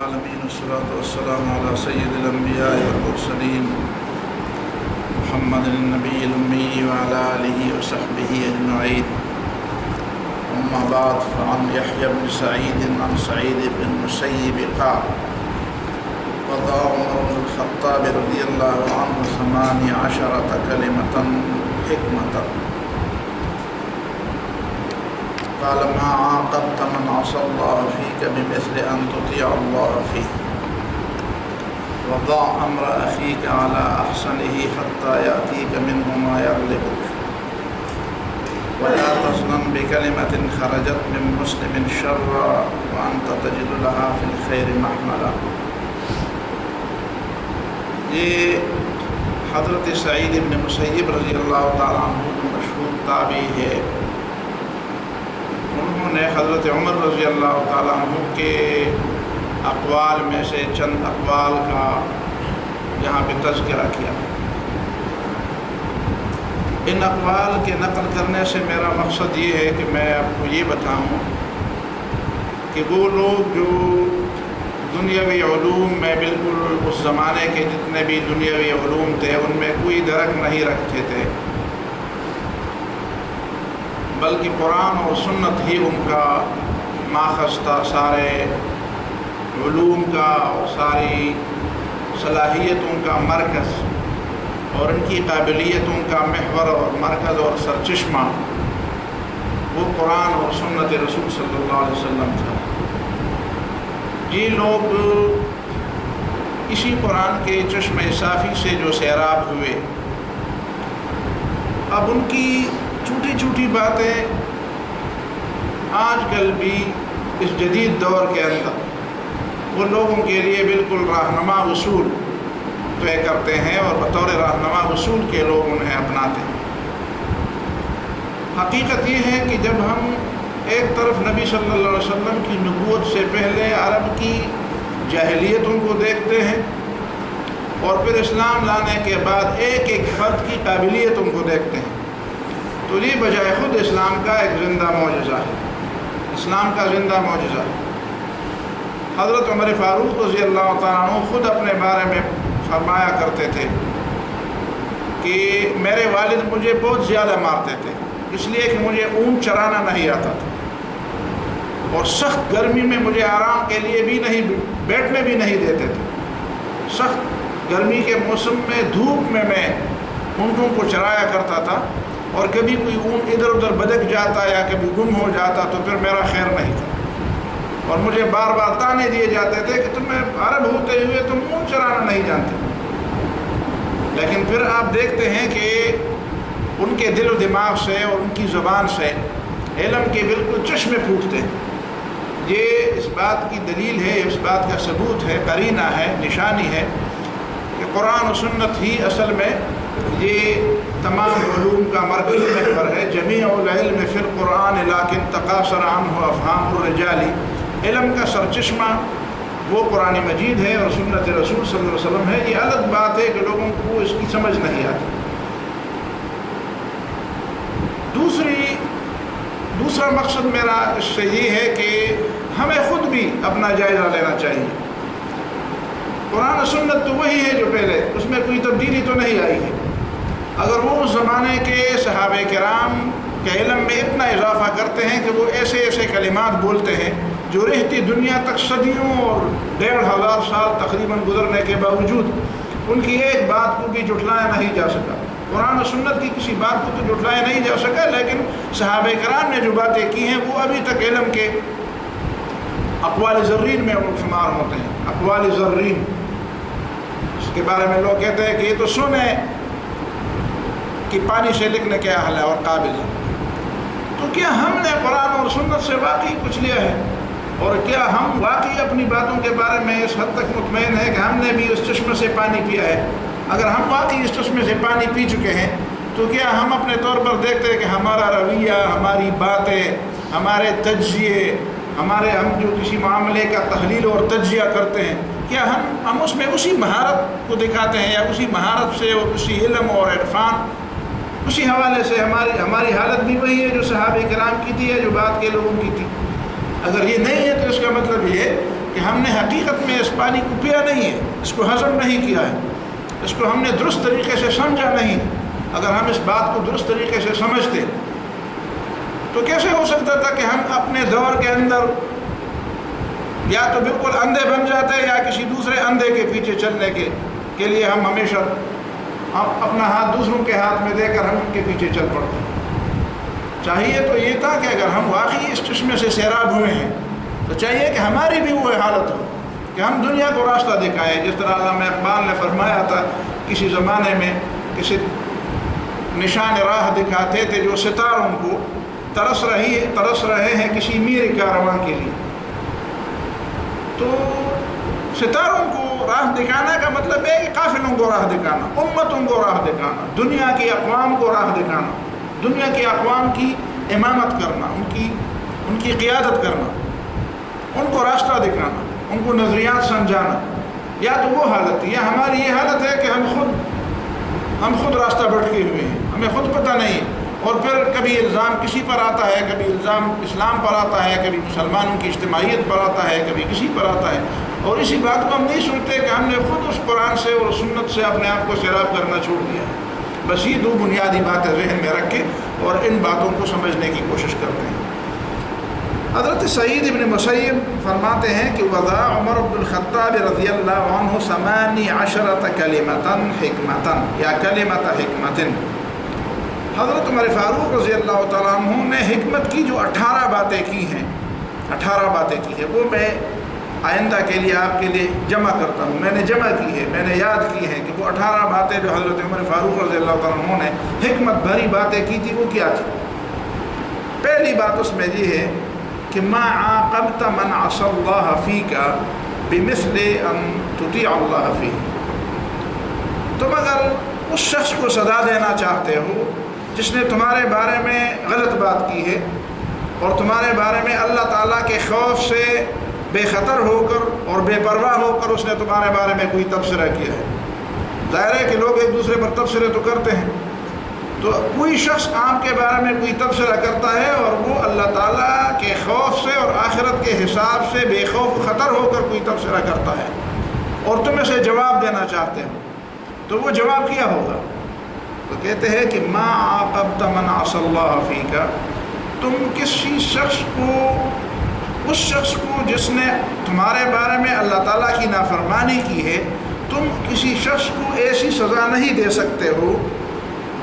العالمين والصلاة والسلام على سيد الأنبياء والمرسلين محمد النبي الأمي وعلى آله وصحبه أجمعين. أما بعد، فعن يحيى بن سعيد عن سعيد بن المسيب قال: وضع عمر بن الخطاب رضي الله عنه 18 كلمة حكمة. قال: ما عاقبت من عصى الله فيك بمثل أن تطيع الله فيه، وضع أمر أخيك على أحسنه حتى يأتيك منه ما يغلبك، ولا تظنن بكلمة خرجت من مسلم شرا وأنت تجد لها في الخير محملا. یہ حضرت سعید بن مسیب رضی اللہ تعالیٰ عنہ مشہور تابعی ہے. انہوں نے حضرت عمر رضی اللہ تعالیٰ عنہ کے اقوال میں سے چند اقوال کا یہاں پہ تذکرہ کیا. ان اقوال کے نقل کرنے سے میرا مقصد یہ ہے کہ میں آپ کو یہ بتاؤں کہ وہ لوگ جو دنیاوی علوم میں بالکل اس زمانے کے جتنے بھی دنیاوی علوم تھے ان میں کوئی درک نہیں رکھتے تھے، بلکہ قرآن اور سنت ہی ان کا ماخذ تھا، سارے علوم کا اور ساری صلاحیتوں کا مرکز اور ان کی قابلیتوں کا محور اور مرکز اور سرچشمہ وہ قرآن اور سنت رسول صلی اللہ علیہ وسلم تھا. یہ لوگ اسی قرآن کے چشمہ صافی سے جو سیراب ہوئے، اب ان کی چھوٹی چھوٹی باتیں آج کل بھی اس جدید دور کے اندر وہ لوگوں کے لیے بالکل رہنما اصول طے کرتے ہیں اور بطور رہنما اصول کے لوگ انہیں اپناتے ہیں. حقیقت یہ ہے کہ جب ہم ایک طرف نبی صلی اللہ علیہ وسلم کی نبوت سے پہلے عرب کی جاہلیتوں کو دیکھتے ہیں اور پھر اسلام لانے کے بعد ایک ایک فرد کی قابلیتوں کو دیکھتے ہیں، تو یہ بجائے خود اسلام کا ایک زندہ معجزہ ہے. اسلام کا زندہ معجزہ ہے. حضرت عمر فاروق رضی اللہ تعالیٰ عنہ خود اپنے بارے میں فرمایا کرتے تھے کہ میرے والد مجھے بہت زیادہ مارتے تھے اس لیے کہ مجھے اونٹ چرانا نہیں آتا تھا، اور سخت گرمی میں مجھے آرام کے لیے بھی نہیں بیٹھنے بھی نہیں دیتے تھے. سخت گرمی کے موسم میں دھوپ میں میں اونٹوں کو چرایا کرتا تھا، اور کبھی کوئی اونٹ ادھر ادھر بھٹک جاتا یا کبھی گم ہو جاتا تو پھر میرا خیر نہیں تھا، اور مجھے بار بار تانے دیے جاتے تھے کہ تمہیں عرب ہوتے ہوئے تم اونٹ چرانا نہیں جانتے. لیکن پھر آپ دیکھتے ہیں کہ ان کے دل و دماغ سے اور ان کی زبان سے علم کے بالکل چشمے پھوٹتے ہیں. یہ اس بات کی دلیل ہے، اس بات کا ثبوت ہے، قرینہ ہے، نشانی ہے کہ قرآن و سنت ہی اصل میں یہ تمام علوم کا مرکز محور ہے. جمیع العلم فی القرآن لیکن تقاصر عنہ افہام الرجال. علم کا سرچشمہ وہ قرآن مجید ہے اور سنت رسول صلی اللہ علیہ وسلم ہے. یہ الگ بات ہے کہ لوگوں کو اس کی سمجھ نہیں آتی. دوسرا مقصد میرا اس سے یہ ہے کہ ہمیں خود بھی اپنا جائزہ لینا چاہیے. قرآن و سنت تو وہی ہے جو پہلے، اس میں کوئی تبدیلی تو نہیں آئی ہے. اگر وہ اس زمانے کے صحابہ کرام کے علم میں اتنا اضافہ کرتے ہیں کہ وہ ایسے ایسے کلمات بولتے ہیں جو رہتی دنیا تک صدیوں اور 1500 سال تقریباً گزرنے کے باوجود ان کی ایک بات کو بھی جھٹلایا نہیں جا سکا. قرآن و سنت کی کسی بات کو تو جھٹلایا نہیں جا سکا، لیکن صحابہ کرام نے جو باتیں کی ہیں وہ ابھی تک علم کے اقوال زرین میں شمار ہوتے ہیں. اقوال زرین، اس کے بارے میں لوگ کہتے ہیں کہ یہ تو سنے کہ پانی سے لکھنے کے اہل ہے اور قابل ہے. تو کیا ہم نے قرآن اور سنت سے واقعی کچھ لیا ہے؟ اور کیا ہم واقعی اپنی باتوں کے بارے میں اس حد تک مطمئن ہے کہ ہم نے بھی اس چشمے سے پانی پیا ہے؟ اگر ہم واقعی اس چشمے سے پانی پی چکے ہیں تو کیا ہم اپنے طور پر دیکھتے ہیں کہ ہمارا رویہ، ہماری باتیں، ہمارے تجزیے، ہم جو کسی معاملے کا تحلیل اور تجزیہ کرتے ہیں، کیا ہم اس میں اسی مہارت کو دکھاتے ہیں، یا اسی مہارت سے اور اسی علم اور عرفان اسی حوالے سے ہماری حالت بھی وہی ہے جو صحابہ کرام کی تھی یا جو بعد کے لوگوں کی تھی؟ اگر یہ نہیں ہے تو اس کا مطلب یہ ہے کہ ہم نے حقیقت میں اس پانی کو پیا نہیں ہے، اس کو ہضم نہیں کیا ہے، اس کو ہم نے درست طریقے سے سمجھا نہیں۔ اگر ہم اس بات کو درست طریقے سے سمجھتے تو کیسے ہو سکتا تھا کہ ہم اپنے دور کے اندر یا تو بالکل اندھے بن جاتے یا کسی دوسرے اندھے کے پیچھے چلنے کے لیے ہم ہمیشہ اپنا ہاتھ دوسروں کے ہاتھ میں دے کر ہم ان کے پیچھے چل پڑتے۔ چاہیے تو یہ تھا کہ اگر ہم واقعی اس چشمے سے سیراب ہوئے ہیں تو چاہیے کہ ہماری بھی وہ حالت ہو کہ ہم دنیا کو راستہ دکھائیں، جس طرح علامہ اقبال نے فرمایا تھا کسی زمانے میں کسی نشان راہ دکھاتے تھے جو ستاروں کو ترس رہے ہیں کسی میر کارواں کے لیے۔ تو ستاروں کو راہ دکھانا کا مطلب ہے کہ قافلوں کو راہ دکھانا، امتوں کو راہ دکھانا، دنیا کی اقوام کو راہ دکھانا، دنیا کی اقوام کی امامت کرنا، ان کی قیادت کرنا، ان کو راستہ دکھانا، ان کو نظریات سمجھانا۔ یا تو وہ حالت ہے یا ہماری یہ حالت ہے کہ ہم خود راستہ بھٹکے ہوئے ہیں، ہمیں خود پتہ نہیں ہے، اور پھر کبھی الزام کسی پر آتا ہے، کبھی الزام اسلام پر آتا ہے، کبھی مسلمانوں کی اجتماعیت پر آتا ہے، کبھی کسی پر آتا ہے، اور اسی بات کو ہم نہیں سنتے کہ ہم نے خود اس قرآن سے اور سنت سے اپنے آپ کو سیراب کرنا چھوڑ دیا۔ بس یہ دو بنیادی باتیں ذہن میں رکھ کے اور ان باتوں کو سمجھنے کی کوشش کرتے ہیں۔ حضرت سعید ابن مسیب فرماتے ہیں کہ وضع عمر بن الخطاب رضی اللہ عنہ 18 کلمۃ حکمۃ یا کلمۃ حکمۃ۔ حضرت عمر فاروق رضی اللہ تعالیٰ عنہ نے حکمت کی جو 18 باتیں کی ہیں، 18 باتیں کی ہیں، وہ میں آئندہ کے لیے آپ کے لیے جمع کرتا ہوں۔ میں نے جمع کی ہے، میں نے یاد کی ہے کہ وہ 18 باتیں جو حضرت عمر فاروق رضی اللہ تعالیٰ عنہ نے حکمت بھری باتیں کی تھی وہ کیا تھی۔ پہلی بات اس میں یہ ہے کہ ما عاقبت من عصى الله فيك بمثل ان تطيع الله فيه۔ تم اگر اس شخص کو سزا دینا چاہتے ہو جس نے تمہارے بارے میں غلط بات کی ہے اور تمہارے بارے میں اللہ تعالیٰ کے خوف سے بے خطر ہو کر اور بے پرواہ ہو کر اس نے تمہارے بارے میں کوئی تبصرہ کیا ہے، ظاہر ہے کہ لوگ ایک دوسرے پر تبصرے تو کرتے ہیں، تو کوئی شخص آپ کے بارے میں کوئی تبصرہ کرتا ہے اور وہ اللہ تعالیٰ کے خوف سے اور آخرت کے حساب سے بے خوف خطر ہو کر کوئی تبصرہ کرتا ہے اور تم اسے جواب دینا چاہتے ہو، تو وہ جواب کیا ہوگا؟ تو کہتے ہیں کہ ما عاقبت من عصى الله فيك، تم کسی شخص کو، اس شخص کو جس نے تمہارے بارے میں اللہ تعالیٰ کی نافرمانی کی ہے، تم کسی شخص کو ایسی سزا نہیں دے سکتے ہو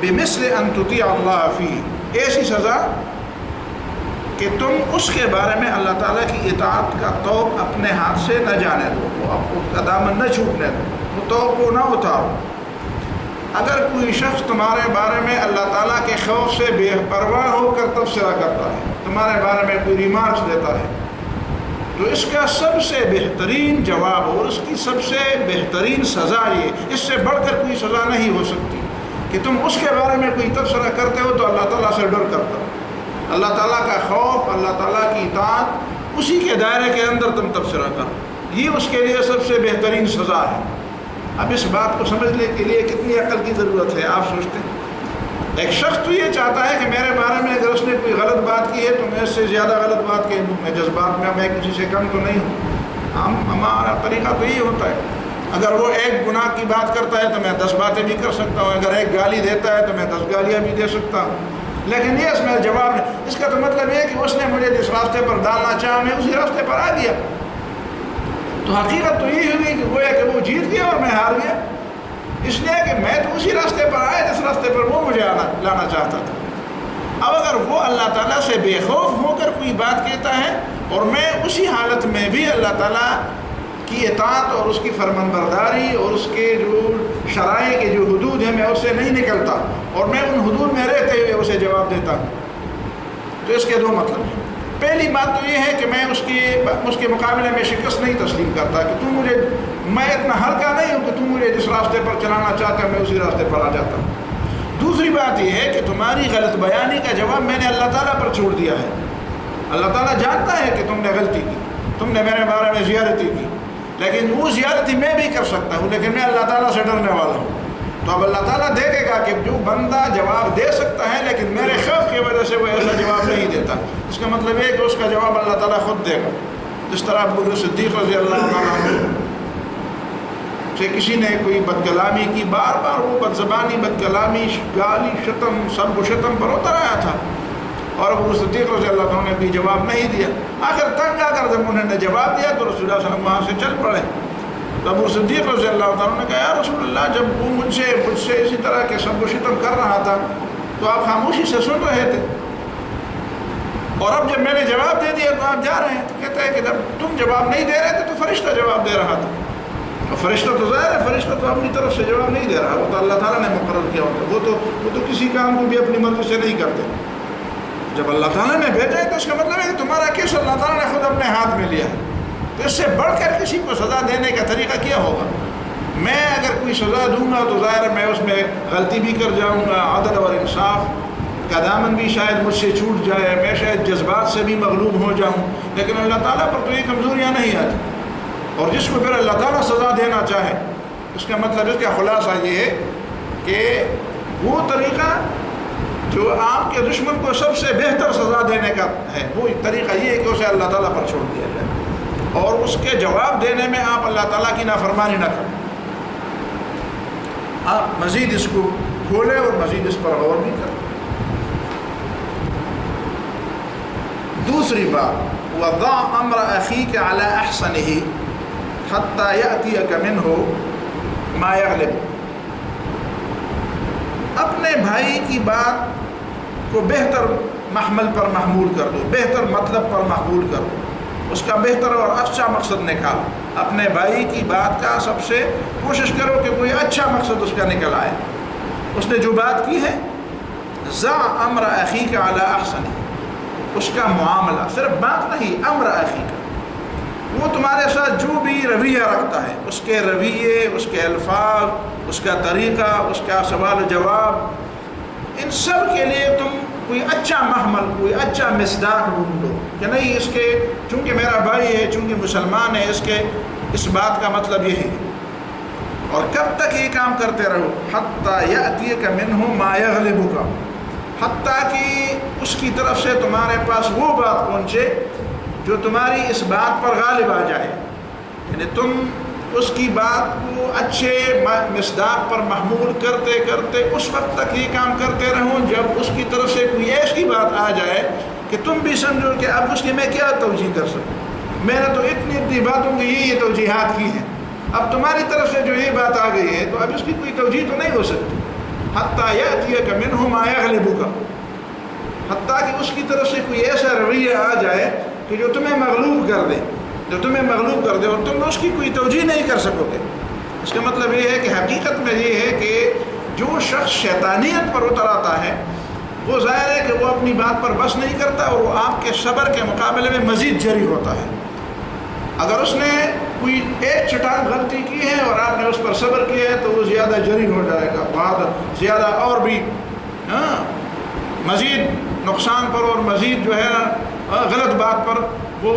بمثل ان تطیع اللہ فیہ، ایسی سزا کہ تم اس کے بارے میں اللہ تعالیٰ کی اطاعت کا توق اپنے ہاتھ سے نہ جانے دو، وہ اس کا دامن نہ چھوٹنے دو، وہ توق کو نہ اتارو۔ اگر کوئی شخص تمہارے بارے میں اللہ تعالیٰ کے خوف سے بے پرواہ ہو کر تبصرہ کرتا ہے، تمہارے بارے میں کوئی ریمارکس دیتا ہے، تو اس کا سب سے بہترین جواب اور اس کی سب سے بہترین سزا یہ، اس سے بڑھ کر کوئی سزا نہیں ہو سکتی کہ تم اس کے بارے میں کوئی تبصرہ کرتے ہو تو اللہ تعالیٰ سے ڈر کر کرو، اللہ تعالیٰ کا خوف، اللہ تعالیٰ کی اطاعت، اسی کے دائرے کے اندر تم تبصرہ کرو، یہ اس کے لیے سب سے بہترین سزا ہے۔ اب اس بات کو سمجھنے کے لیے کتنی عقل کی ضرورت ہے آپ سوچتے ہیں؟ ایک شخص تو یہ چاہتا ہے کہ میرے بارے میں اگر اس نے کوئی غلط بات کی ہے تو میں اس سے زیادہ غلط بات کہہ دوں، میں جذبات میں کسی سے کم تو نہیں ہوں۔ ہمارا طریقہ تو یہی ہوتا ہے، اگر وہ ایک گناہ کی بات کرتا ہے تو میں 10 باتیں بھی کر سکتا ہوں، اگر ایک گالی دیتا ہے تو میں 10 گالیاں بھی دے سکتا ہوں، لیکن یہ اس میں جواب نہیں۔ اس کا تو مطلب یہ ہے کہ اس نے مجھے جس راستے پر ڈالنا چاہا میں اسی راستے پر آ گیا، تو حقیقت تو یہی ہوئی کہ گویا کہ وہ جیت گیا اور میں ہار گیا، اس لیے کہ میں تو اسی راستے پر آیا جس راستے پر وہ مجھے لانا چاہتا تھا۔ اب اگر وہ اللہ تعالیٰ سے بے خوف ہو کر کوئی بات کہتا ہے اور میں اسی حالت میں بھی اللہ تعالیٰ کی اطاعت اور اس کی فرمانبرداری اور اس کے جو شرائع کے جو حدود ہیں میں اس سے نہیں نکلتا اور میں ان حدود میں رہتے ہوئے اسے جواب دیتا ہوں، تو اس کے دو مطلب ہیں۔ پہلی بات تو یہ ہے کہ میں اس کے مقابلے میں شکست نہیں تسلیم کرتا کہ میں اتنا ہلکا نہیں ہوں کہ تم مجھے جس راستے پر چلانا چاہتا ہے میں اسی راستے پر آ جاتا ہوں۔ دوسری بات یہ ہے کہ تمہاری غلط بیانی کا جواب میں نے اللہ تعالیٰ پر چھوڑ دیا ہے، اللہ تعالیٰ جانتا ہے کہ تم نے غلطی کی، تم نے میرے بارے میں زیادتی کی، لیکن وہ زیادتی میں بھی کر سکتا ہوں، لیکن میں اللہ تعالیٰ سے ڈرنے والا ہوں۔ تو اب اللہ تعالیٰ دیکھے گا کہ جو بندہ جواب دے سکتا ہے لیکن میرے خوف کی وجہ سے وہ ایسا جواب نہیں دیتا، اس کا مطلب یہ ہے کہ اس کا جواب اللہ تعالیٰ خود دے گا۔ جس طرح ابو بکر صدیق رضی اللہ عنہ سے کسی نے کوئی بد کلامی کی، بار بار وہ بد زبانی، بد کلامی، گالی، شتم، سب و شتم پر اتر آیا تھا، اور ابو بکر صدیق رضی اللہ عنہ نے کوئی جواب نہیں دیا۔ آخر تنگ آ کر جب انہوں نے جواب دیا تو رسول اللہ صلی اللہ علیہ وسلم وہاں سے چل پڑے۔ تو ابو صدیق رضی اللہ عنہ نے کہا یا رسول اللہ، جب وہ مجھ سے اسی طرح کے سب و شتم کر رہا تھا تو آپ خاموشی سے سن رہے تھے، اور اب جب میں نے جواب دے دیا تو آپ جا رہے ہیں۔ تو کہتے ہیں کہ جب تم جواب نہیں دے رہے تھے تو فرشتہ جواب دے رہا تھا، اور فرشتہ تو ظاہر ہے فرشتہ تو اپنی طرف سے جواب نہیں دے رہا، وہ تو اللہ تعالیٰ نے مقرر کیا ہوتا ہے، وہ تو کسی کام کو بھی اپنی مرضی سے نہیں کرتے۔ جب اللہ تعالیٰ نے بھیجا ہے تو اس کا مطلب ہے کہ تمہارا کیس اللہ تعالیٰ نے خود اپنے ہاتھ میں لیا ہے، تو اس سے بڑھ کر کسی کو سزا دینے کا طریقہ کیا ہوگا؟ میں اگر کوئی سزا دوں گا تو ظاہر ہے میں اس میں غلطی بھی کر جاؤں گا، عدل اور انصاف کا دامن بھی شاید مجھ سے چھوٹ جائے، میں شاید جذبات سے بھی مغلوب ہو جاؤں، لیکن اللہ تعالیٰ پر تو یہ کمزوریاں نہیں آتی۔ اور جس کو پھر اللہ تعالیٰ سزا دینا چاہے، اس کا مطلب اس کا خلاصہ یہ ہے کہ وہ طریقہ جو آپ کے دشمن کو سب سے بہتر سزا دینے کا ہے، وہ طریقہ یہ ہے کہ اسے اللہ تعالیٰ پر چھوڑ دیا جائے، اور اس کے جواب دینے میں آپ اللہ تعالیٰ کی نافرمانی نہ کریں، آپ مزید اس کو کھولیں اور مزید اس پر غور بھی کریں۔ دوسری بات، وضع امر اخیک علی احسنہ حتی یأتیک منہ ما یغلب، اپنے بھائی کی بات کو بہتر محمل پر محمول کر دو، بہتر مطلب پر محمول کر دو، اس کا بہتر اور اچھا مقصد نکالو، اپنے بھائی کی بات کا سب سے کوشش کرو کہ کوئی اچھا مقصد اس کا نکل آئے۔ اس نے جو بات کی ہے، ضع امر اخیک علی احسنہ، اس کا معاملہ، صرف بات نہیں، امر اخیک، وہ تمہارے ساتھ جو بھی رویہ رکھتا ہے، اس کے رویے، اس کے الفاظ، اس کا طریقہ، اس کا سوال و جواب، ان سب کے لیے تم کوئی اچھا محمل، کوئی اچھا مصداق ڈھونڈو کہ نہیں، اس کے چونکہ میرا بھائی ہے، چونکہ مسلمان ہے، اس بات کا مطلب یہی ہے۔ اور کب تک یہ کام کرتے رہو؟ حتی یأتیک منہ ما یغلبک، حتیٰ کہ اس کی طرف سے تمہارے پاس وہ بات پہنچے جو تمہاری اس بات پر غالب آ جائے، یعنی تم اس کی بات کو اچھے مصداق پر محمول کرتے کرتے اس وقت تک یہ کام کرتے رہو جب اس کی طرف سے کوئی ایسی بات آ جائے کہ تم بھی سمجھو کہ اب اس کی میں کیا توجیہ کر سکوں، میں نے تو اتنی باتوں کی یہ توجیحات کی ہیں، اب تمہاری طرف سے جو یہ بات آ گئی ہے تو اب اس کی کوئی توجیہ تو نہیں ہو سکتی۔ حتیٰ یأتیک منہ ما یغلبک، حتیٰ کہ اس کی طرف سے کوئی ایسا رویہ آ جائے کہ جو تمہیں مغلوب کر دے، اور تم اس کی کوئی توجیہ نہیں کر سکو گے۔ اس کا مطلب یہ ہے کہ حقیقت میں یہ ہے کہ جو شخص شیطانیت پر اتر آتا ہے وہ ظاہر ہے کہ وہ اپنی بات پر بس نہیں کرتا، اور وہ آپ کے صبر کے مقابلے میں مزید جری ہوتا ہے۔ اگر اس نے کوئی ایک چٹان غلطی کی ہے اور آپ نے اس پر صبر کیا ہے تو وہ زیادہ جری ہو جائے گا، بہت زیادہ اور بھی مزید نقصان پر اور مزید جو ہے غلط بات پر وہ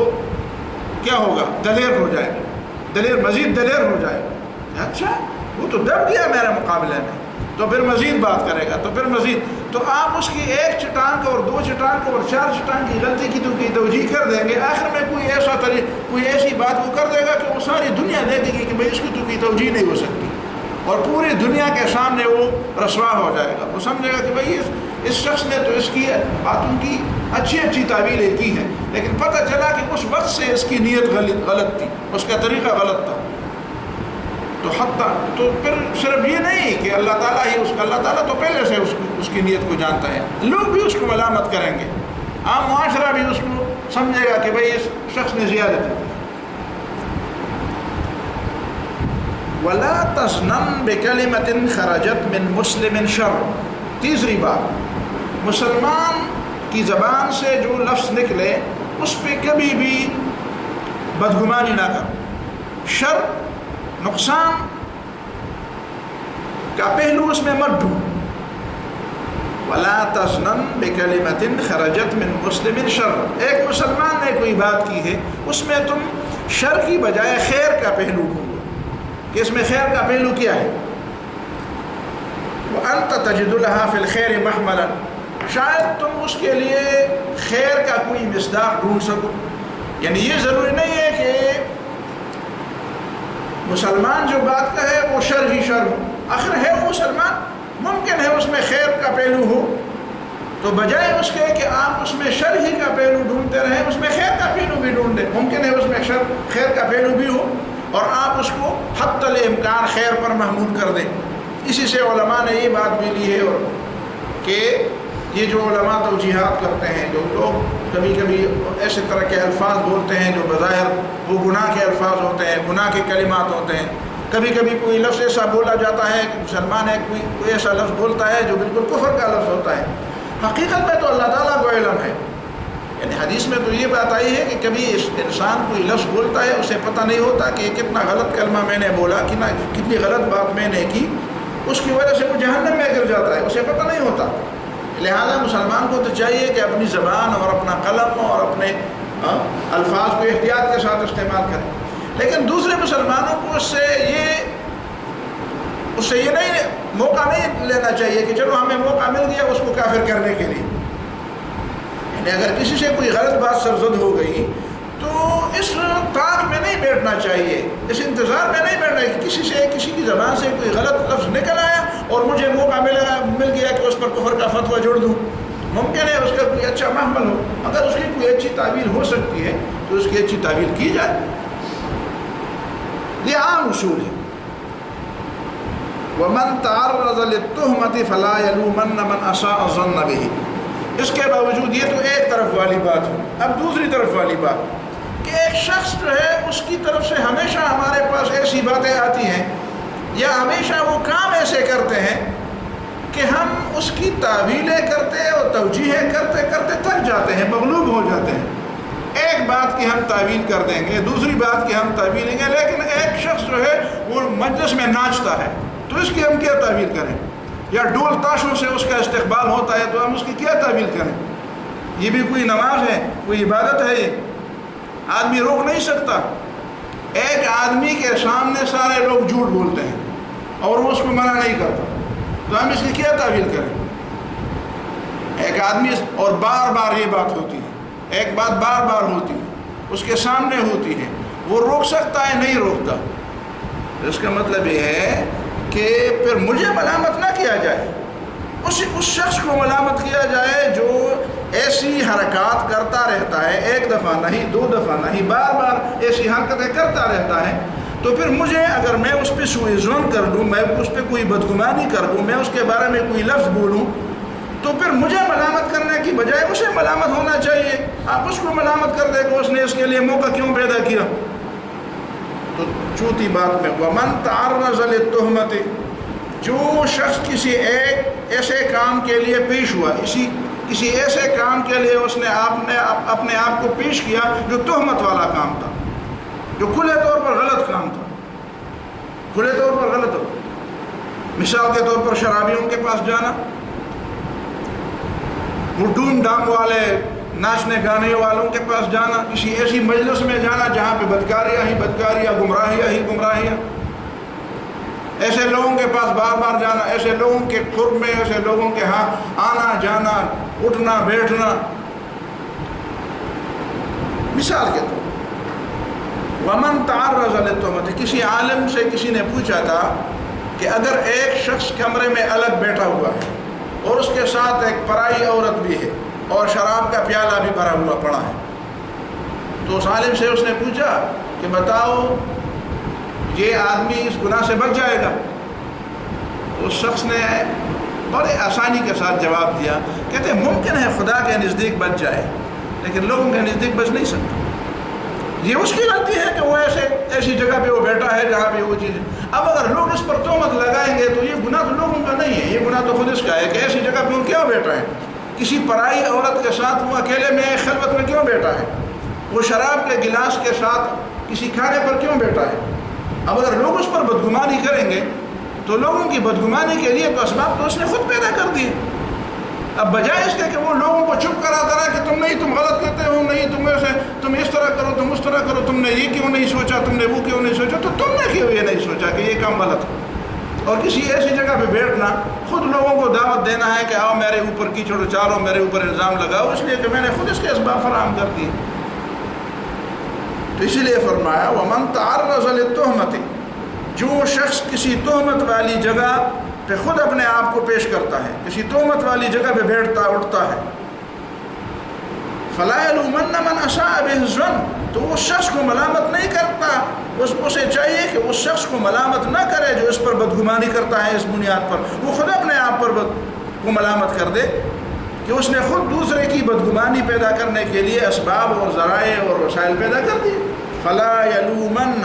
کیا ہوگا، دلیر ہو جائے گا، مزید دلیر ہو جائے گا۔ اچھا وہ تو دب گیا میرے مقابلے میں، تو پھر مزید بات کرے گا، تو پھر مزید، تو آپ اس کی ایک چٹان کو اور دو چٹان کو اور چار چٹان کی غلطی کی توجیہ کر دیں گے، آخر میں کوئی ایسی بات وہ کر دے گا کہ وہ ساری دنیا دیکھے گی کہ بھائی اس کی تو کوئی توجیہ نہیں ہو سکتی، اور پوری دنیا کے سامنے وہ رسوا ہو جائے گا۔ وہ سمجھے گا کہ بھائی اس شخص نے تو اس کی باتوں کی اچھی تعبیریں کی ہیں، لیکن پتہ چلا کہ اس وقت سے اس کی نیت غلط تھی، اس کا طریقہ غلط تھا۔ تو پھر صرف یہ نہیں کہ اللہ تعالیٰ تو پہلے سے اس کی نیت کو جانتا ہے، لوگ بھی اس کو ملامت کریں گے، عام معاشرہ بھی اس کو سمجھے گا کہ بھئی اس شخص نے زیادتی کی۔ وَلَا تَظْنَنْ بِكَلِمَةٍ خَرَجَتْ مِنْ مُسْلِمٍ شَرٌّ، تیسری بات، مسلمان کی زبان سے جو لفظ نکلے اس پہ کبھی بھی بدگمانی نہ کر، شر، نقصان کا پہلو اس میں مت ڈھونڈ۔ وَلَا تَظْنَنْ بِكَلِمَةٍ خَرَجَتْ مِنْ مُسْلِمٍ شَرٌّ، ایک مسلمان نے کوئی بات کی ہے، اس میں تم شر کی بجائے خیر کا پہلو ڈھونڈو کہ اس میں خیر کا پہلو کیا ہے۔ وَأَنْتَ تَجِدُ لَهَا فِي الْخَيْرِ مَحْمَلًا، شاید تم اس کے لیے خیر کا کوئی مصداق ڈھونڈ سکو، یعنی یہ ضروری نہیں ہے مسلمان جو بات کہے وہ شر ہی شر ہو، آخر ہے وہ مسلمان، ممکن ہے اس میں خیر کا پہلو ہو، تو بجائے اس کے کہ آپ اس میں شر ہی کا پہلو ڈھونڈتے رہیں، اس میں خیر کا پہلو بھی ڈھونڈیں۔ ممکن ہے اس میں خیر کا پہلو بھی ہو اور آپ اس کو حتی الامکان خیر پر محمول کر دیں۔ اسی سے علماء نے یہ بات بھی لی ہے اور کہ یہ جو علماء توجیحات کرتے ہیں، جو لوگ کبھی کبھی ایسے طرح کے الفاظ بولتے ہیں جو بظاہر وہ گناہ کے الفاظ ہوتے ہیں، گناہ کے کلمات ہوتے ہیں، کبھی کبھی کوئی لفظ ایسا بولا جاتا ہے کہ مسلمان ہے کوئی ایسا لفظ بولتا ہے جو بالکل کفر کا لفظ ہوتا ہے، حقیقت میں تو اللہ تعالیٰ کو علم ہے۔ یعنی حدیث میں تو یہ بات آئی ہے کہ کبھی انسان کوئی لفظ بولتا ہے، اسے پتہ نہیں ہوتا کہ کتنا غلط کلمہ میں نے بولا، کتنی غلط بات میں نے کی، اس کی وجہ سے وہ جہنم میں گر جاتا ہے، اسے پتہ نہیں ہوتا۔ لہذا مسلمان کو تو چاہیے کہ اپنی زبان اور اپنا قلم اور اپنے الفاظ کو احتیاط کے ساتھ استعمال کرے، لیکن دوسرے مسلمانوں کو اس سے یہ نہیں موقع نہیں لینا چاہیے کہ چلو ہمیں موقع مل گیا اس کو کافر کرنے کے لیے۔ یعنی اگر کسی سے کوئی غلط بات سرزد ہو گئی تو اس طاق میں نہیں بیٹھنا چاہیے، اس انتظار میں نہیں بیٹھنا کہ کسی کی زبان سے کوئی غلط لفظ نکل آیا اور مجھے موقع مل گیا کہ اس پر کفر کا فتویٰ جوڑ دوں۔ ممکن ہے اس کا کوئی اچھا محمل ہو، اگر اس کی کوئی اچھی تعبیر ہو سکتی ہے تو اس کی اچھی تعبیر کی جائے، یہ عام اصول ہے۔ وَمَنْ تَعَرَّضَ لِلتُّهْمَةِ فَلَا يَلُومَنَّ مَنْ أَسَاءَ الظَّنَّ بِهِ۔ اس کے باوجود یہ تو ایک طرف والی بات ہے، اب دوسری طرف والی بات کہ ایک شخص جو ہے اس کی طرف سے ہمیشہ ہمارے پاس ایسی باتیں آتی ہیں یا ہمیشہ وہ کام ایسے کرتے ہیں کہ ہم اس کی تعویلیں کرتے اور توجیہیں کرتے کرتے تھک جاتے ہیں، مغلوب ہو جاتے ہیں۔ ایک بات کی ہم تعویل کر دیں گے، دوسری بات کی ہم تعویل دیں گے، لیکن ایک شخص جو ہے وہ مجلس میں ناچتا ہے تو اس کی ہم کیا تعویل کریں؟ یا ڈول تاشوں سے اس کا استقبال ہوتا ہے تو ہم اس کی کیا تعویل کریں؟ یہ بھی کوئی نماز ہے، کوئی عبادت ہے؟ یہ آدمی روک نہیں سکتا۔ ایک آدمی کے سامنے سارے لوگ جھوٹ بولتے ہیں اور وہ اس کو منع نہیں کرتا تو ہم اس کی کیا تعویل کریں؟ ایک آدمی اور بار بار یہ بات ہوتی ہے، ایک بات بار بار ہوتی ہے، اس کے سامنے ہوتی ہے، وہ روک سکتا ہے نہیں روکتا، اس کا مطلب یہ ہے کہ پھر مجھے ملامت نہ کیا جائے، اس شخص کو ملامت کیا جائے جو ایسی حرکات کرتا رہتا ہے، ایک دفعہ نہیں، دو دفعہ نہیں، بار بار ایسی حرکتیں کرتا رہتا ہے، تو پھر مجھے اگر میں اس پہ سوء ظن کر دوں، میں اس پہ کوئی بدگمانی کر دوں، میں اس کے بارے میں کوئی لفظ بولوں، تو پھر مجھے ملامت کرنے کی بجائے اسے ملامت ہونا چاہیے۔ آپ اس کو ملامت کر دیں کہ اس نے اس کے لیے موقع کیوں پیدا کیا؟ تو چوتھی بات میں وَمَنْ تَعَرَّضَ لِلتُّهْمَةِ، جو شخص کسی ایک ایسے کام کے لیے پیش ہوا، کسی ایسے کام کے لیے اس نے اپنے آپ کو پیش کیا جو تہمت والا کام تھا، جو کھلے طور پر غلط کام تھا، کھلے طور پر غلط ہو، مثال کے طور پر شرابیوں کے پاس جانا، وہ ڈوم ڈام والے ناچنے گانے والوں کے پاس جانا، کسی ایسی مجلس میں جانا جہاں پہ بدکاریاں ہی بدکاریاں، گمراہیاں ہی گمراہیاں، ایسے لوگوں کے پاس بار بار جانا، ایسے لوگوں کے قرب میں، ایسے لوگوں کے ہاں آنا جانا، اٹھنا بیٹھنا۔ مثال کے طور وَمَنْ تَعَرَّضَ لِلتُّهْمَةِ، کسی عالم سے کسی نے پوچھا تھا کہ اگر ایک شخص کمرے میں الگ بیٹھا ہوا ہے اور اس کے ساتھ ایک پرائی عورت بھی ہے اور شراب کا پیالہ بھی بھرا ہوا پڑا ہے، تو اس عالم سے اس نے پوچھا کہ بتاؤ یہ آدمی اس گناہ سے بچ جائے گا؟ اس شخص نے بڑے آسانی کے ساتھ جواب دیا، کہتے ہیں ممکن ہے خدا کے نزدیک بچ جائے لیکن لوگوں کے نزدیک بچ نہیں سکتا۔ یہ اس کی غلطی ہے کہ وہ ایسی جگہ پہ وہ بیٹھا ہے جہاں پہ وہ چیز ہے۔ اب اگر لوگ اس پر تہمت لگائیں گے تو یہ گناہ تو لوگوں کا نہیں ہے، یہ گناہ تو خود اس کا ہے کہ ایسی جگہ پہ وہ کیوں بیٹھا ہے، کسی پرائی عورت کے ساتھ وہ اکیلے میں خلوت میں کیوں بیٹھا ہے، وہ شراب کے گلاس کے ساتھ کسی کھانے پر کیوں بیٹھا ہے۔ اب اگر لوگ اس پر بدگمانی کریں گے تو لوگوں کی بدگمانی کے لیے تو اسباب تو اس نے خود پیدا کر دیے۔ اب بجائے اس کے کہ وہ لوگوں کو چپ کراتا رہا کہ تم غلط کرتے ہو، نہیں تم اس طرح کرو، تم اس طرح کرو، تم نے یہ کیوں نہیں سوچا، تم نے وہ کیوں نہیں سوچا، تو تم نے کیوں یہ نہیں سوچا کہ یہ کام غلط ہے۔ اور کسی ایسی جگہ پہ بیٹھنا، خود لوگوں کو دعوت دینا ہے کہ آؤ میرے اوپر کیچڑ اچارو، میرے اوپر الزام لگاؤ، اس لیے کہ میں نے خود اس کے اسباب فراہم کر دیے۔ تو اسی لیے فرمایا وَمَنْ تَعَرَّضَ لِلتُّهْمَةِ، جو شخص کسی تہمت والی جگہ پہ خود اپنے آپ کو پیش کرتا ہے، کسی تہمت والی جگہ پہ بیٹھتا اٹھتا ہے، فَلَا يَلُومَنَّ مَنْ أَسَاءَ بِهِ الظَّنُّ، تو اس شخص کو ملامت نہیں کرتا، اسے چاہیے کہ اس شخص کو ملامت نہ کرے جو اس پر بدگمانی کرتا ہے اس بنیاد پر، وہ خود اپنے آپ پر کو ملامت کر دے کہ اس نے خود دوسرے کی بدگمانی پیدا کرنے کے لیے اسباب اور ذرائع اور وسائل پیدا کر دیے۔ فَلَا يَلُومَنَّ،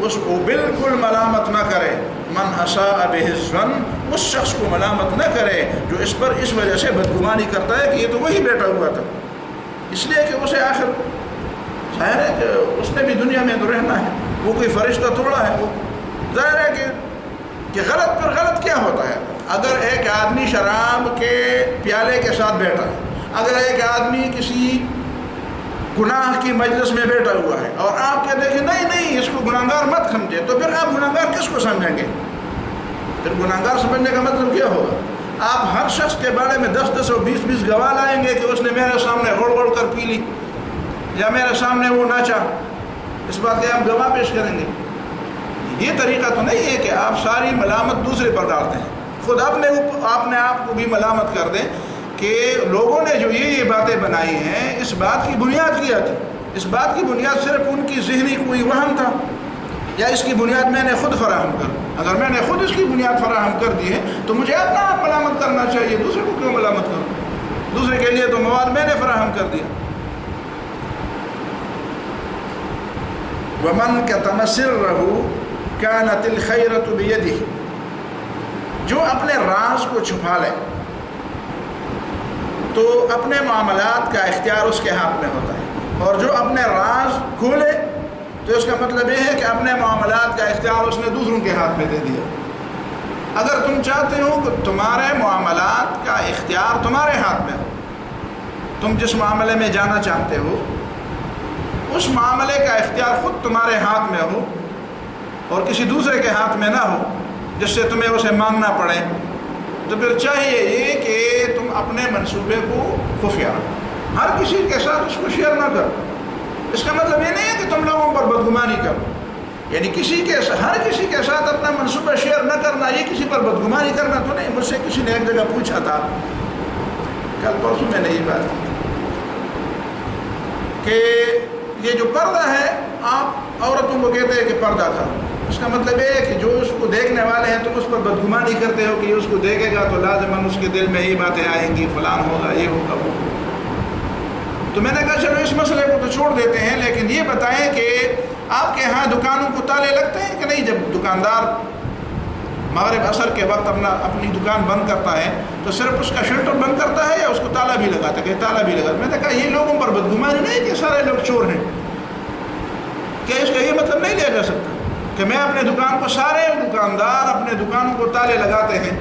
اس کو بالکل ملامت نہ کرے، من اساء بہ الظن، اس شخص کو ملامت نہ کرے جو اس پر اس وجہ سے بدگمانی کرتا ہے کہ یہ تو وہی بیٹھا ہوا تھا، اس لیے کہ اسے آخر ظاہر ہے کہ اس نے بھی دنیا میں تو رہنا ہے، وہ کوئی فرشتہ تھوڑا ہے، وہ ظاہر ہے کہ غلط پر غلط کیا ہوتا ہے۔ اگر ایک آدمی شراب کے پیالے کے ساتھ بیٹھا ہے، اگر ایک آدمی کسی گناہ کی مجلس میں بیٹھا ہوا ہے اور آپ کہتے ہیں کہ نہیں اس کو گناہگار مت سمجھے، تو پھر آپ گناہگار کس کو سمجھیں گے؟ پھر گناہگار سمجھنے کا مطلب کیا ہوگا؟ آپ ہر شخص کے بارے میں 10 اور 20 گواہ لائیں گے کہ اس نے میرے سامنے غڑ کر پی لی یا میرے سامنے وہ ناچا، اس بات کے آپ گواہ پیش کریں گے۔ یہ طریقہ تو نہیں ہے کہ آپ ساری ملامت دوسرے پر ڈالتے ہیں، خود اپنے آپ کو بھی ملامت کر دیں کہ لوگوں نے جو یہ باتیں بنائی ہیں، اس بات کی بنیاد کیا تھی، اس بات کی بنیاد صرف ان کی ذہنی کوئی وہم تھا، یا اس کی بنیاد میں نے خود فراہم کر، اگر میں نے خود اس کی بنیاد فراہم کر دی ہے تو مجھے اپنا آپ ملامت کرنا چاہیے، دوسرے کو کیوں ملامت کروں؟ دوسرے کے لیے تو مواد میں نے فراہم کر دیا۔ وَمَنْ كَتَمَ سِرَّهُ كَانَتِ الْخَيْرَةُ بِيَدِهِ، جو اپنے راز کو چھپا لے تو اپنے معاملات کا اختیار اس کے ہاتھ میں ہوتا ہے، اور جو اپنے راز کھولے تو اس کا مطلب یہ ہے کہ اپنے معاملات کا اختیار اس نے دوسروں کے ہاتھ میں دے دیا۔ اگر تم چاہتے ہو کہ تمہارے معاملات کا اختیار تمہارے ہاتھ میں ہو، تم جس معاملے میں جانا چاہتے ہو اس معاملے کا اختیار خود تمہارے ہاتھ میں ہو اور کسی دوسرے کے ہاتھ میں نہ ہو جس سے تمہیں اسے مانگنا پڑے، تو پھر چاہیے یہ کہ تم اپنے منصوبے کو خفیہ رکھو، ہر کسی کے ساتھ اس کو شیئر نہ کرو۔ اس کا مطلب یہ نہیں ہے کہ تم لوگوں پر بدگمانی کرو، یعنی ہر کسی کے ساتھ اپنا منصوبہ شیئر نہ کرنا، یہ کسی پر بدگمانی کرنا تو نہیں۔ مجھ سے کسی نے ایک جگہ پوچھا تھا، کل پرسوں میں نے یہ بات کی کہ یہ جو پردہ ہے، آپ عورتوں کو کہتے ہیں کہ پردہ تھا، اس کا مطلب یہ ہے کہ جو اس کو دیکھنے والے ہیں تم اس پر بدگمانی کرتے ہو کہ یہ اس کو دیکھے گا تو لازماً اس کے دل میں یہ باتیں آئیں گی، فلان ہوگا، یہ ہوگا، وہ ہوگا۔ تو میں نے کہا چلو اس مسئلے کو تو چھوڑ دیتے ہیں، لیکن یہ بتائیں کہ آپ کے ہاں دکانوں کو تالے لگتے ہیں کہ نہیں؟ جب دکاندار مغرب عصر کے وقت اپنی دکان بند کرتا ہے تو صرف اس کا شٹر بند کرتا ہے یا اس کو تالا بھی لگاتا ہے؟ کہ تالا بھی لگاتا ہے۔ میں نے کہا یہ لوگوں پر بدگمانی نہیں کہ سارے لوگ چور ہیں، کیا اس کا یہ مطلب نہیں لیا جا سکتا کہ میں اپنے دکان کو، سارے دکاندار اپنے دکانوں کو تالے لگاتے ہیں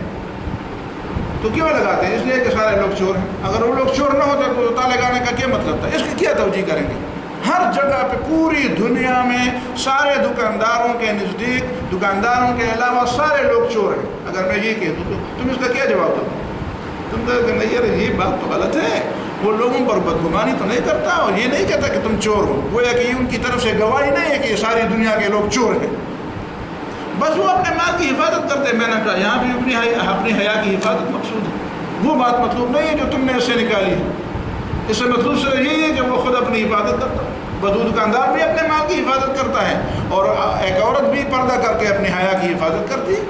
تو کیوں لگاتے ہیں؟ اس لیے کہ سارے لوگ چور ہیں۔ اگر وہ لوگ چور نہ ہوتے تو تالے لگانے کا کیا مطلب تھا؟ اس کی کیا توجیہ کریں گے؟ ہر جگہ پہ پوری دنیا میں سارے دکانداروں کے نزدیک، دکانداروں کے علاوہ سارے لوگ چور ہیں۔ اگر میں یہ کہہ دوں تو تم اس کا کیا جواب دو؟ تم کہو کہ نہیں یار یہ بات تو غلط ہے، وہ لوگوں پر بدگمانی تو نہیں کرتا اور یہ نہیں کہتا کہ تم چور ہو، گویا کہ یہ ان کی طرف سے گواہی نہیں ہے کہ یہ ساری دنیا کے لوگ چور ہیں، بس وہ اپنے مال کی حفاظت کرتے ہیں۔ میں نے کہا یہاں بھی اپنی حیا کی حفاظت مقصود ہے، وہ بات مطلوب نہیں ہے جو تم نے اس سے نکالی ہے۔ اس سے مطلوب سے یہی ہے کہ وہ خود اپنی حفاظت کرتا ہے، بدو دکاندار بھی اپنے مال کی حفاظت کرتا ہے اور ایک عورت بھی پردہ کر کے اپنی حیا کی حفاظت کرتی ہے۔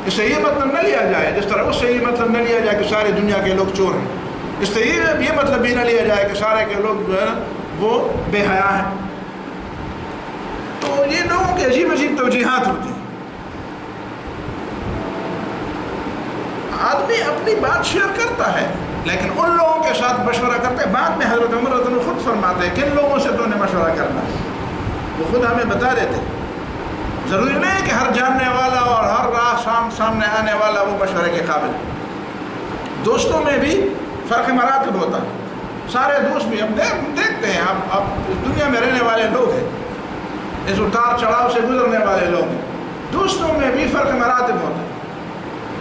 اس سے یہ مطلب نہ لیا جائے، جس طرح اس سے یہ مطلب نہ لیا جائے کہ ساری دنیا کے لوگ چور ہیں، اس سے یہ مطلب بھی نہ لیا جائے کہ سارے کے لوگ جو ہے وہ بے حیا ہیں۔ تو یہ لوگوں کی عجیب عجیب توجیحات ہوتی ہیں۔ آدمی اپنی بات شیئر کرتا ہے لیکن ان لوگوں کے ساتھ مشورہ کرتے ہیں۔ بعد میں حضرت عمر رضی اللہ عنہ خود فرماتے ہیں کن لوگوں سے تو نے مشورہ کرنا ہے، وہ خود ہمیں بتا دیتے۔ ضروری نہیں ہے کہ ہر جاننے والا اور ہر راہ سامنے آنے والا وہ مشورے کے قابل ہے۔ دوستوں میں بھی فرق مراتب ہوتا ہے، سارے دوست بھی ہم دیکھتے ہیں، آپ اس دنیا میں رہنے والے لوگ ہیں، اس اتار چڑھاؤ سے گزرنے والے لوگ ہیں، دوستوں میں بھی فرق مراتب ہوتا ہے۔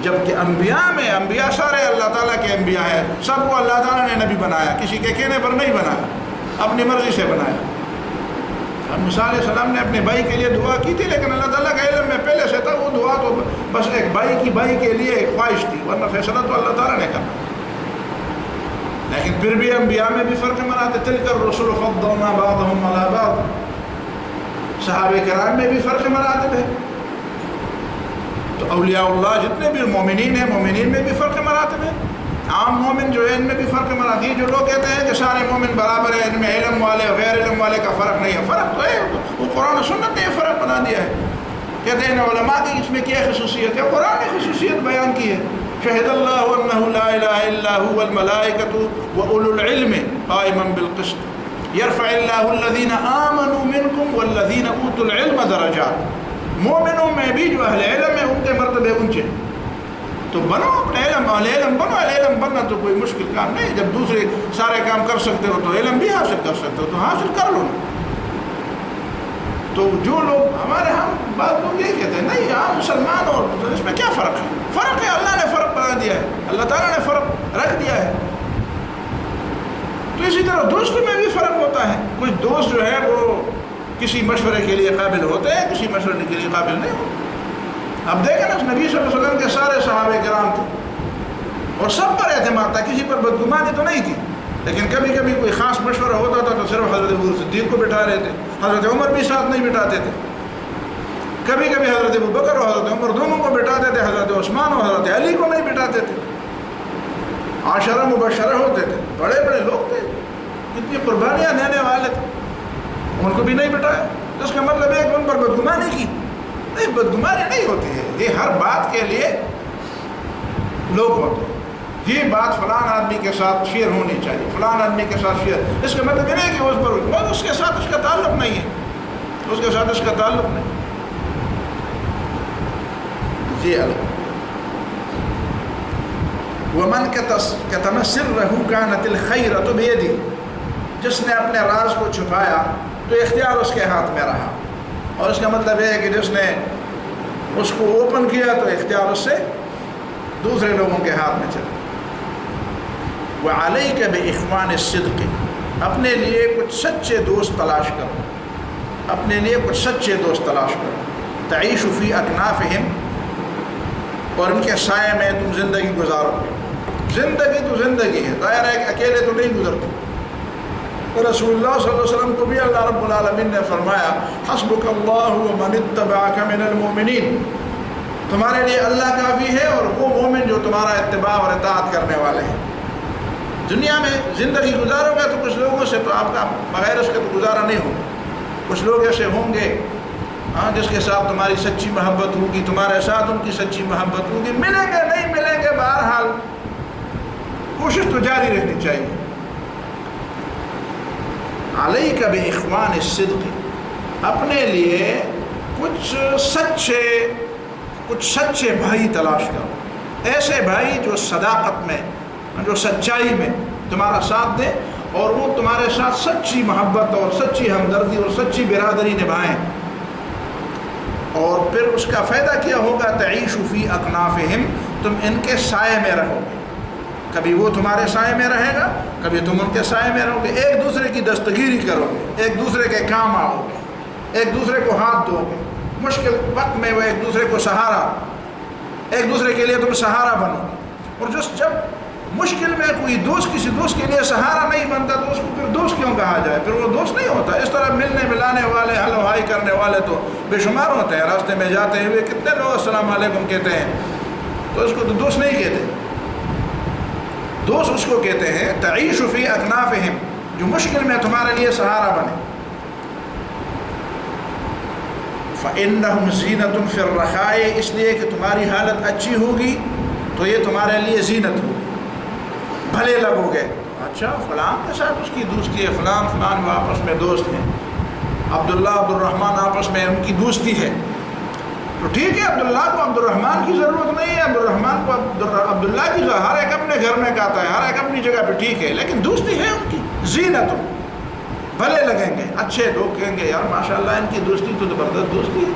جبکہ انبیاء میں، انبیاء سارے اللہ تعالیٰ کے انبیاء ہیں، سب کو اللہ تعالیٰ نے نبی بنایا، کسی کے کہنے پر نہیں بنایا، اپنی مرضی سے بنایا۔ اب موسیٰ علیہ السلام نے اپنے بھائی کے لیے دعا کی تھی لیکن اللہ تعالیٰ کا علم میں پہلے سے بھائی کی بھائی کے لیے ایک خواہش تھی، ورنہ فیصلہ تو اللہ تعالیٰ نے کرنا۔ لیکن پھر بھی انبیاء میں بھی فرق مناتے، تلک الرسل فضلنا بعضهم علی بعض، صحابہ کرام میں بھی فرق مناتے تھے۔ تو اولیاء اللہ جتنے بھی مومنین ہیں، مومنین میں بھی فرق مراتب ہے۔ عام مومن جو ہے ان میں بھی فرق مراتب ہے۔ جو لوگ کہتے ہیں کہ سارے مومن برابر ہیں، ان میں علم والے اور غیر علم والے کا فرق نہیں ہے، فرق تو ہے، وہ قرآن و سنت نے یہ فرق بنا دیا ہے۔ کہتے ہیں علماء کی اس میں کیا خصوصیت ہے؟ قرآن نے خصوصیت بیان کی ہے، شہد اللہ انہ لا الہ الا هو والملائکۃ واولو العلم قائما بالقسط یرفع اللہ الذین آمنوا منکم والذین اوتوا العلم درجات۔ مومنوں میں بھی جو اہل علم ہے ان کے مرتبے اونچے، تو بنو اپنے علم، اہل علم بنو۔ اہل علم بننا تو کوئی مشکل کام نہیں، جب دوسرے سارے کام کر سکتے ہو تو علم بھی حاصل کر سکتے ہو تو حاصل کر لو۔ تو جو لوگ ہمارے ہم بعض لوگ یہ کہتے ہیں نہیں ہاں مسلمان اور اس میں کیا فرق ہے؟ فرق ہے، اللہ نے فرق بنا دیا ہے، اللہ تعالیٰ نے فرق رکھ دیا ہے۔ تو اسی طرح دوستوں میں بھی فرق ہوتا ہے، کچھ دوست جو ہے وہ کسی مشورے کے لیے قابل ہوتے ہیں، کسی مشورے کے لیے قابل نہیں ہوتے۔ اب دیکھیں نا نبی صلی اللہ علیہ وسلم کے سارے صحابہ کرام تھے اور سب پر اعتماد تھا، کسی پر بدگمانی تو نہیں تھی، لیکن کبھی کبھی کوئی خاص مشورہ ہوتا تھا تو صرف حضرت ابو صدیق کو بٹھا رہے تھے، حضرت عمر بھی ساتھ نہیں بٹھاتے تھے۔ کبھی کبھی حضرت ابو بکر اور حضرت عمر دونوں کو بٹھاتے تھے، حضرت عثمان اور حضرت علی کو نہیں بٹھاتے تھے۔ عاشرہ مبشرہ ہوتے تھے، بڑے بڑے لوگ تھے، کتنی قربانیاں دینے والے تھے، ان کو بھی نہیں بٹھایا۔ تو اس کا مطلب ہے کہ ان پر بدگمانی کی نہیں، بدگمانی نہیں ہوتی ہے، یہ ہر بات کے لیے لوگ ہوتے ہیں۔ یہ بات فلان آدمی کے ساتھ شیئر ہونی چاہیے، فلان آدمی کے ساتھ شیئر، اس کا مطلب یہ نہیں کہ اس پر اس کے ساتھ اس کا تعلق نہیں ہے، اس کے ساتھ اس کا تعلق نہیں۔ یہ الگ ومن کتم سرہ کانت الخیرۃ بیدہ، جس نے اپنے راز کو چھپایا تو اختیار اس کے ہاتھ میں رہا، اور اس کا مطلب یہ ہے کہ جس نے اس کو اوپن کیا تو اختیار اس سے دوسرے لوگوں کے ہاتھ میں چلا۔ وعلیک باخوان الصدق، اپنے لیے کچھ سچے دوست تلاش کرو، اپنے لیے کچھ سچے دوست تلاش کرو۔ تعیش فی اکنافہم، اور ان کے سائے میں تم زندگی گزارو گے۔ زندگی تو زندگی ہے، ظاہر ہے کہ اکیلے تو نہیں گزرتے۔ رسول اللہ صلی اللہ علیہ وسلم کو بھی اللہ رب العالمین نے فرمایا حسبک اللہ ومن اتبعک من المؤمنین، تمہارے لیے اللہ کافی ہے اور وہ مومن جو تمہارا اتباع اور اطاعت کرنے والے ہیں۔ دنیا میں زندگی گزارو گے تو کچھ لوگوں سے تو آپ کا بغیر اس کے تو گزارا نہیں ہوگا۔ کچھ لوگ ایسے ہوں گے جس کے ساتھ تمہاری سچی محبت ہوگی، تمہارے ساتھ ان کی سچی محبت ہوگی، ملیں گے نہیں ملیں گے، بہرحال کوشش تو جاری رہنی چاہیے۔ علیک باخوان الصدق، اپنے لیے کچھ سچے بھائی تلاش کرو، ایسے بھائی جو صداقت میں، جو سچائی میں تمہارا ساتھ دیں اور وہ تمہارے ساتھ سچی محبت اور سچی ہمدردی اور سچی برادری نبھائیں۔ اور پھر اس کا فائدہ کیا ہوگا؟ تعیش فی اکنافہم، تم ان کے سائے میں رہو گے، کبھی وہ تمہارے سائے میں رہے گا، کبھی تم ان کے سائے میں رہو گے، ایک دوسرے کی دستگیری کرو گے، ایک دوسرے کے کام آؤ گے، ایک دوسرے کو ہاتھ دو گے، مشکل وقت میں وہ ایک دوسرے کو سہارا، ایک دوسرے کے لیے تم سہارا بنو گے۔ اور جب مشکل میں کوئی دوست کسی دوست کے لیے سہارا نہیں بنتا تو اس کو پھر دوست کیوں کہا جائے؟ پھر وہ دوست نہیں ہوتا۔ اس طرح ملنے ملانے والے، حل و ہائی کرنے والے تو بے شمار ہوتے ہیں، راستے میں جاتے ہوئے کتنے لوگ السلام علیکم کہتے ہیں، تو اس کو تو دوست نہیں کہتے۔ دوست اس کو کہتے ہیں تعیش فی اکنافہم، جو مشکل میں تمہارے لیے سہارا بنے۔ فإنہم زینۃ فی الرخاء، اس لیے کہ تمہاری حالت اچھی ہوگی تو یہ تمہارے لیے زینت ہوگی، بھلے لگو گے۔ اچھا فلاں کے ساتھ اس کی دوستی ہے، فلاں وہ آپس میں دوست ہیں، عبداللہ عبدالرحمن آپس میں ان کی دوستی ہے، تو ٹھیک ہے، عبداللہ کو عبدالرحمن کی ضرورت نہیں ہے، عبدالرحمن کو عبداللہ کی ضرورت، ہر ایک اپنے گھر میں کہتا ہے، ہر ایک اپنی جگہ پہ ٹھیک ہے، لیکن دوستی ہے ان کی، زینت، بھلے لگیں گے، اچھے لوگ کہیں گے یار ماشاءاللہ ان کی دوستی تو زبردست دوستی ہے،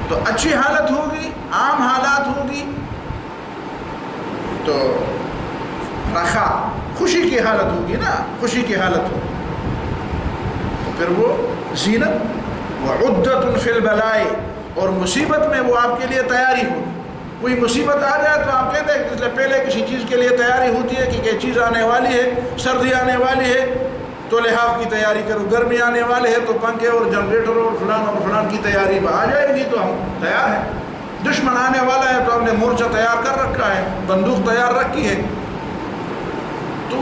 تو اچھی حالت ہوگی، عام حالات ہوگی تو رخا، خوشی کی حالت ہوگی نا، خوشی کی حالت ہوگی تو پھر وہ زینت وعدۃ فی البلاء، اور مصیبت میں وہ آپ کے لیے تیاری ہو. کوئی مصیبت آ جائے تو آپ کہتے ہیں کہ پہلے کسی چیز کے لیے تیاری ہوتی ہے کہ یہ چیز آنے والی ہے، سردی آنے والی ہے تو لحاف کی تیاری کرو، گرمی آنے والے ہے تو پنکھے اور جنریٹر اور فلان کی تیاری آ جائے گی تو ہم تیار ہیں. دشمن آنے والا ہے تو ہم نے مورچہ تیار کر رکھا ہے، بندوق تیار رکھی ہے. تو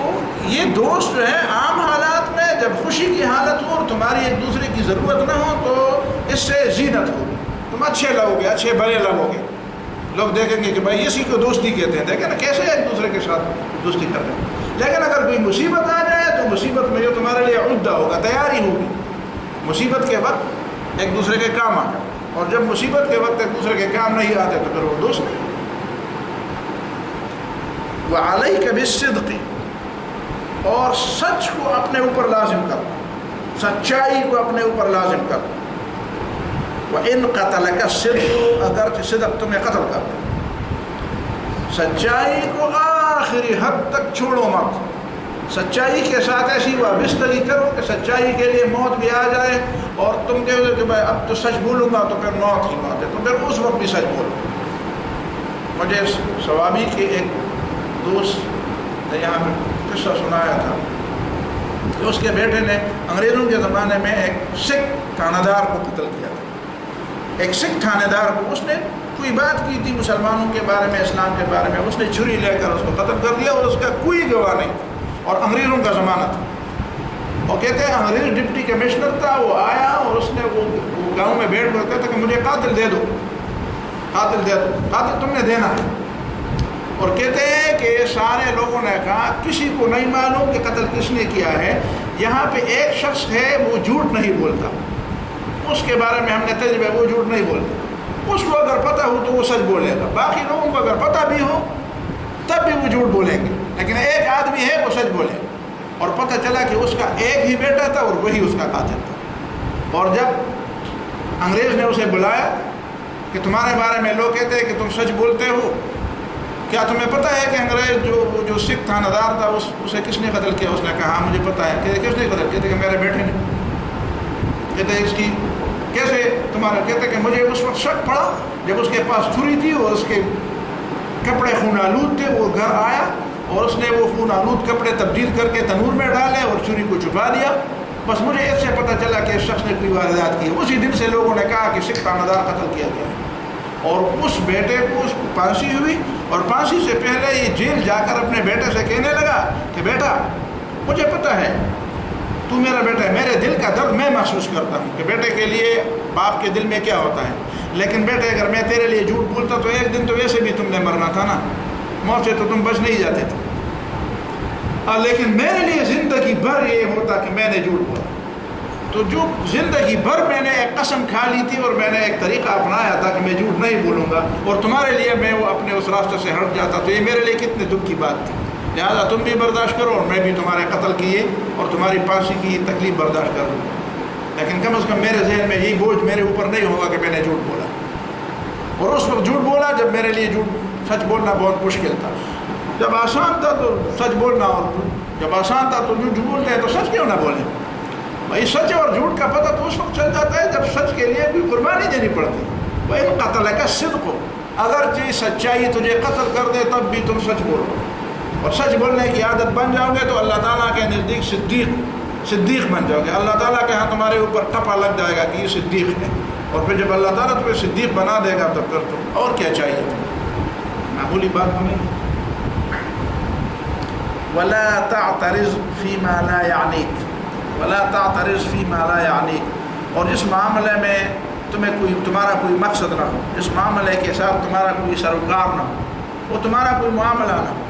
یہ دوست جو ہے عام حالات میں جب خوشی کی حالت ہو اور تمہاری ایک دوسرے کی ضرورت نہ ہو تو اس سے زینت ہو، تم اچھے لگو گے، اچھے بھلے لگو گے. لوگ دیکھیں گے کہ بھائی اسی کو دوستی کہتے ہیں، دیکھیں نا کیسے ایک دوسرے کے ساتھ دوستی کرتے ہیں. لیکن اگر کوئی مصیبت آ جائے تو مصیبت میں جو تمہارے لیے عدہ ہوگا، تیاری ہوگی، مصیبت کے وقت ایک دوسرے کے کام آ جائے. اور جب مصیبت کے وقت ایک دوسرے کے کام نہیں آتے تو پھر وہ دوست نہیں. وعلیک بالصدق، اور سچ کو اپنے اوپر لازم کر، سچائی کو اپنے اوپر لازم کر. وَإِنْ قَتَلَكَ الصِّدْقُ، اگرچہ صدق تمہیں قتل کر دے. سچائی کو آخری حد تک چھوڑو مت. سچائی کے ساتھ ایسی وابستگی کرو کہ سچائی کے لیے موت بھی آ جائے اور تم کہو کہ بھائی اب تو سچ بولوں گا تو پھر موت ہی موت ہے، تو پھر اس وقت بھی سچ بولو. مجھے ثوابی کے ایک دوست نے یہاں پہ قصہ سنایا تھا کہ اس کے بیٹے نے انگریزوں کے زمانے میں ایک سکھ تھانہ دار کو قتل کیا تھا. ایک سکھ تھانے دار کو اس نے کوئی بات کی تھی مسلمانوں کے بارے میں، اسلام کے بارے میں، اس نے چھری لے کر اس کو قتل کر دیا اور اس کا کوئی گواہ نہیں تھا اور انگریزوں کا زمانہ تھا. اور کہتے ہیں انگریز ڈپٹی کمشنر تھا، وہ آیا اور اس نے وہ گاؤں میں بیٹھ کر کہتا کہ مجھے قاتل دے دو، قاتل دے دو، قاتل تم نے دینا ہے. اور کہتے ہیں کہ سارے لوگوں نے کہا کسی کو نہیں معلوم کہ قتل کس نے کیا ہے. یہاں پہ ایک شخص ہے وہ جھوٹ نہیں بولتا، اس کے بارے میں ہم نے تجربہ، وہ جھوٹ نہیں بولتا. اس کو اگر پتہ ہو تو وہ سچ بولے گا، باقی لوگوں کو اگر پتہ بھی ہو تب بھی وہ جھوٹ بولیں گے. لیکن ایک آدمی ہے وہ سچ بولے. اور پتہ چلا کہ اس کا ایک ہی بیٹا تھا اور وہی اس کا قاتل تھا. اور جب انگریز نے اسے بلایا کہ تمہارے بارے میں لوگ کہتے ہیں کہ تم سچ بولتے ہو، کیا تمہیں پتہ ہے کہ انگریز جو سکھ تھانہ دار تھا اسے کس نے قتل کیا؟ اس نے کہا ہاں مجھے پتہ ہے. کہتے کس نے قتل کیا؟ کہتے کہ میرے بیٹے نے. کہتے اس کی کیسے تمہارا؟ کہتے کہ مجھے اس وقت شک پڑا جب اس کے پاس چھری تھی اور اس کے کپڑے خون آلود تھے، وہ گھر آیا اور اس نے وہ خون آلود کپڑے تبدیل کر کے تنور میں ڈالے اور چھری کو چھپا دیا. بس مجھے اس سے پتہ چلا کہ اس شخص نے کوئی واردات کی. اسی دن سے لوگوں نے کہا کہ سکھ تھانہ دار قتل کیا گیا. اور اس بیٹے کو اس کو پھانسی ہوئی اور پھانسی سے پہلے یہ جیل جا کر اپنے بیٹے سے کہنے لگا کہ بیٹا مجھے پتہ ہے تو میرا بیٹا ہے، میرے دل کا درد میں محسوس کرتا ہوں کہ بیٹے کے لیے باپ کے دل میں کیا ہوتا ہے. لیکن بیٹے اگر میں تیرے لیے جھوٹ بولتا تو ایک دن تو ویسے بھی تم نے مرنا تھا نا، موت سے تو تم بچ نہیں جاتے تھے. لیکن میرے لیے زندگی بھر یہ ہوتا کہ میں نے جھوٹ بولا. تو جو زندگی بھر میں نے ایک قسم کھا لی تھی اور میں نے ایک طریقہ اپنایا تھا کہ میں جھوٹ نہیں بولوں گا اور تمہارے لیے میں وہ اپنے اس راستے سے ہٹ جاتا، تو یہ میرے لیے کتنے دکھ کی بات تھی. لہٰذا تم بھی برداشت کرو اور میں بھی تمہارے قتل کیے اور تمہاری پھانسی کی تکلیف برداشت کروں. لیکن کم از کم میرے ذہن میں یہی بوجھ میرے اوپر نہیں ہوگا کہ میں نے جھوٹ بولا. اور اس وقت جھوٹ بولا جب میرے لیے سچ بولنا بہت مشکل تھا. جب آسان تھا تو سچ بولنا، اور جب آسان تھا تو جھوٹ بولتے ہیں تو سچ کیوں نہ بولیں. بھائی سچ اور جھوٹ کا پتہ تو اس وقت چل جاتا ہے جب سچ کے لیے کوئی قربانی دینی پڑتی. وَإِنْ قَتَلَكَ الصِّدْقُ، اگرچہ سچائی تجھے قتل کر دے تب بھی تم سچ بولو اور سچ بولنے کی عادت بن جاؤ گے تو اللہ تعالیٰ کے نزدیک صدیق بن جاؤ گے. اللہ تعالیٰ کے ہاں تمہارے اوپر ٹپا لگ جائے گا کہ یہ صدیق ہے. اور پھر جب اللہ تعالیٰ تمہیں صدیق بنا دے گا تو پھر تم اور کیا چاہیے تمہیں. معمولی بات ہمیں وَلَا تَعْتَرِضْ فِي مَا لَا يَعْنِيكَ، وَلَا تَعْتَرِضْ فِي مَا لَا يَعْنِيكَ، اور جس معاملے میں تمہارا کوئی مقصد نہ ہو، جس معاملے کے ساتھ تمہارا کوئی سروکار نہ ہو، وہ تمہارا کوئی معاملہ نہ ہو،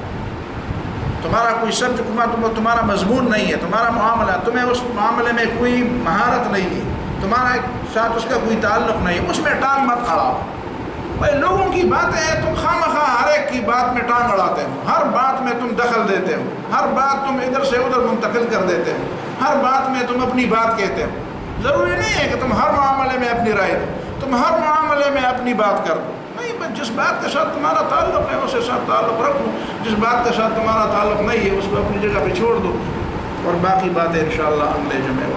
تمہارا کوئی سبجیکٹ، تمہارا مضمون نہیں ہے، تمہارا معاملہ، تمہیں اس معاملے میں کوئی مہارت نہیں ہے، تمہارا ساتھ اس کا کوئی تعلق نہیں ہے، اس میں ٹانگ مت اڑاؤ. بھائی لوگوں کی باتیں ہیں، تم خواہ ہر ایک کی بات میں ٹانگ اڑاتے ہو، ہر بات میں تم دخل دیتے ہو، ہر بات تم ادھر سے ادھر منتقل کر دیتے ہو، ہر بات میں تم اپنی بات کہتے ہو. ضروری نہیں ہے کہ تم ہر معاملے میں اپنی رائے دو، تم ہر معاملے میں اپنی بات کر دو. نہیں، بس جس بات کے ساتھ تمہارا تعلق ہے اس کے ساتھ تعلق رکھو، جس بات کے ساتھ تمہارا تعلق نہیں ہے اس کو اپنی جگہ پہ چھوڑ دو. اور باقی باتیں انشاءاللہ اگلے جمعے